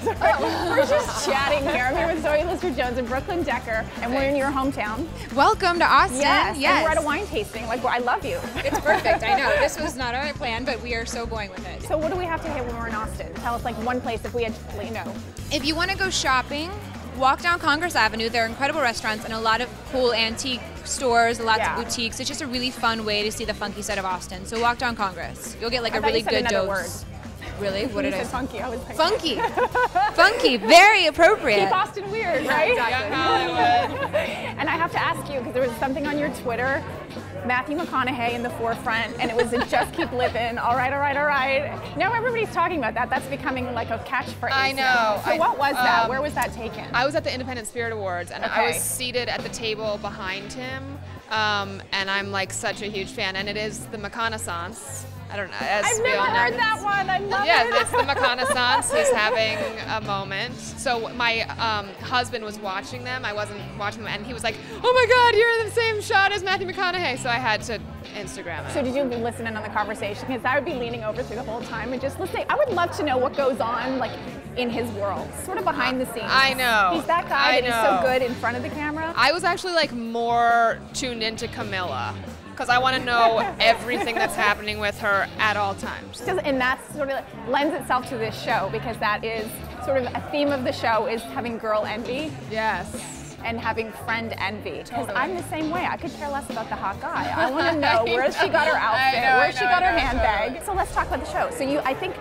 We're just chatting here. I'm here with Zoe Lister-Jones and Brooklyn Decker, and we're in your hometown. Welcome to Austin. Yes. And we're at a wine tasting. Like, well, I love you. It's perfect. I know. This was not our plan, but we are so going with it. So what do we have to hit when we're in Austin? Tell us, like, one place if we had, you know. If you want to go shopping, walk down Congress Avenue. There are incredible restaurants and a lot of cool antique stores, lots of boutiques. It's just a really fun way to see the funky side of Austin. So walk down Congress. You'll get like a really good dose. Word. Really? What did I say? Funky. I was like, funky. Funky. Very appropriate. Keep Austin weird, right? Exactly. Young Hollywood. And I have to ask you, because there was something on your Twitter, Matthew McConaughey in the forefront, and it was a just keep living, all right, all right, all right. Now everybody's talking about that. That's becoming like a catchphrase. I know. So what was that? Where was that taken? I was at the Independent Spirit Awards, and I was seated at the table behind him, and I'm like such a huge fan, and it is the McConaissance. I don't know. I've never heard that one. I love it. Yeah, it's the McConaissance. He's having a moment. So my husband was watching them. I wasn't watching them, and he was like, "Oh my God, you're in the same shot as Matthew McConaughey." So I had to Instagram it. So did you listen in on the conversation? Because I would be leaning over through the whole time and just listening. I would love to know what goes on, like, in his world, sort of behind the scenes. I know. He's that guy that he's so good in front of the camera. I was actually like more tuned into Camilla, because I want to know everything that's happening with her at all times. And that sort of lends itself to this show, because that is sort of a theme of the show, is having girl envy. Yes. And having friend envy. Because I'm the same way. I could care less about the hot guy. I want to know where she got her outfit, where she got her handbag. So let's talk about the show. So I think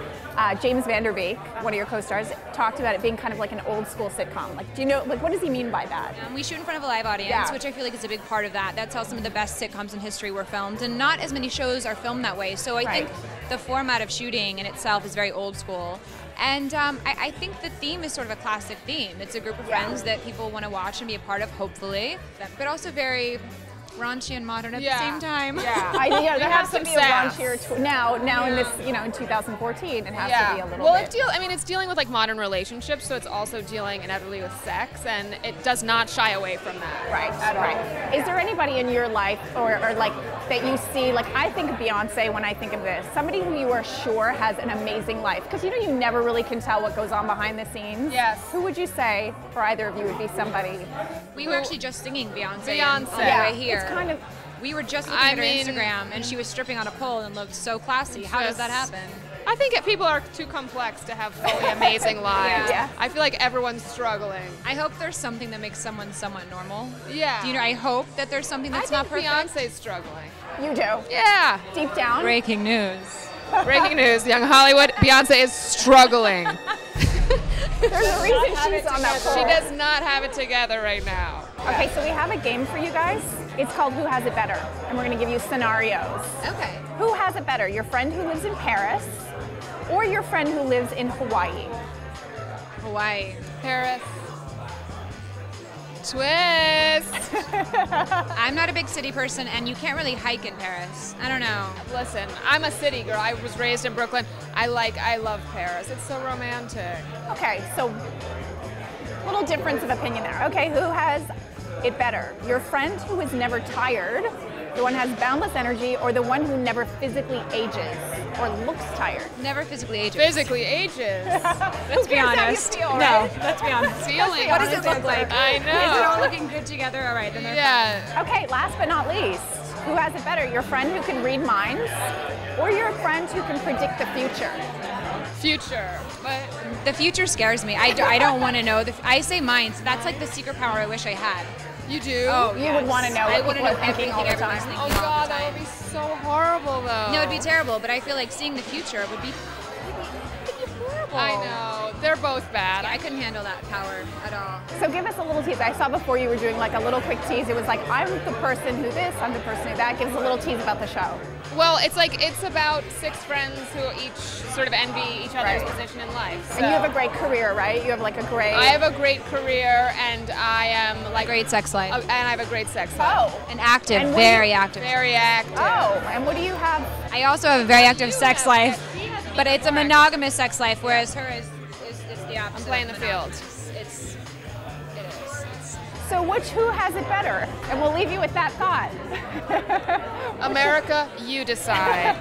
James Van Der Beek, one of your co-stars, talked about it being kind of like an old school sitcom. Like, do you know, like, what does he mean by that? We shoot in front of a live audience, which I feel like is a big part of that. That's how some of the best sitcoms in history were filmed, and not as many shows are filmed that way. So I think the format of shooting in itself is very old school. And I think the theme is sort of a classic theme. It's a group of friends that people want to watch and be a part of, hopefully, but also very raunchy and modern at the same time. Yeah, there has to be a raunchier now in this, you know, in 2014, it has to be a little bit. It's dealing with like modern relationships, so it's also dealing inevitably with sex, and it does not shy away from that. Right, at all. Is there anybody in your life or like that you see, like I think of Beyonce when I think of this, somebody who you are sure has an amazing life, because you know you never really can tell what goes on behind the scenes. Yes. Who would you say for either of you would be somebody? We were actually just singing Beyonce on the yeah, way here. It's kind of. We were just looking at her Instagram, and she was stripping on a pole and looked so classy. How does that happen? I think people are too complex to have fully amazing lives. Yeah. I feel like everyone's struggling. I hope there's something that makes someone somewhat normal. Yeah. Do you know? I hope that there's something that's not perfect. Beyonce's struggling. You do? Yeah. Deep down? Breaking news. Breaking news, Young Hollywood, Beyonce is struggling. There's a reason she's on that pole. She does not have it together right now. Okay, so we have a game for you guys. It's called Who Has It Better? And we're going to give you scenarios. Okay. Who has it better? Your friend who lives in Paris or your friend who lives in Hawaii? Hawaii. Paris. Twist. I'm not a big city person, and you can't really hike in Paris. I don't know. Listen, I'm a city girl. I was raised in Brooklyn. I love Paris. It's so romantic. Okay, so little difference of opinion there. Okay, who has it better? Your friend who is never tired, the one who has boundless energy, or the one who never physically ages or looks tired? Never physically ages. Physically ages. Let's be honest. Feel, right? No, let's be honest. Feeling. What does it look like? I know. Is it all looking good together? All right, then they're fine. Okay, last but not least, who has it better? Your friend who can read minds or your friend who can predict the future? Future. But the future scares me. I don't want to know. I say minds. That's like the secret power I wish I had. you do? Oh, you would want to know I what want to people know are thinking all the everything time. everyone's thinking Oh all God, the time. that would be so horrible though. No, it'd be terrible, but I feel like seeing the future would be horrible. I know. They're both bad. I couldn't handle that power at all. So give us a little tease. I saw before you were doing like a little quick tease. It was like, I'm the person who this, I'm the person who that. Give us a little tease about the show. Well, it's about 6 friends who each sort of envy each other's position in life. So. And you have a great career, right? You have like a great... I have a great career, and I am like... Great sex life. And I have a great sex life. Oh. And active, And very active. Very active. Oh, and what do you have? I also have a very active sex life, but it's a monogamous sex life, whereas her is the opposite. I'm playing the field. It is. So who has it better? And we'll leave you with that thought. America, you decide.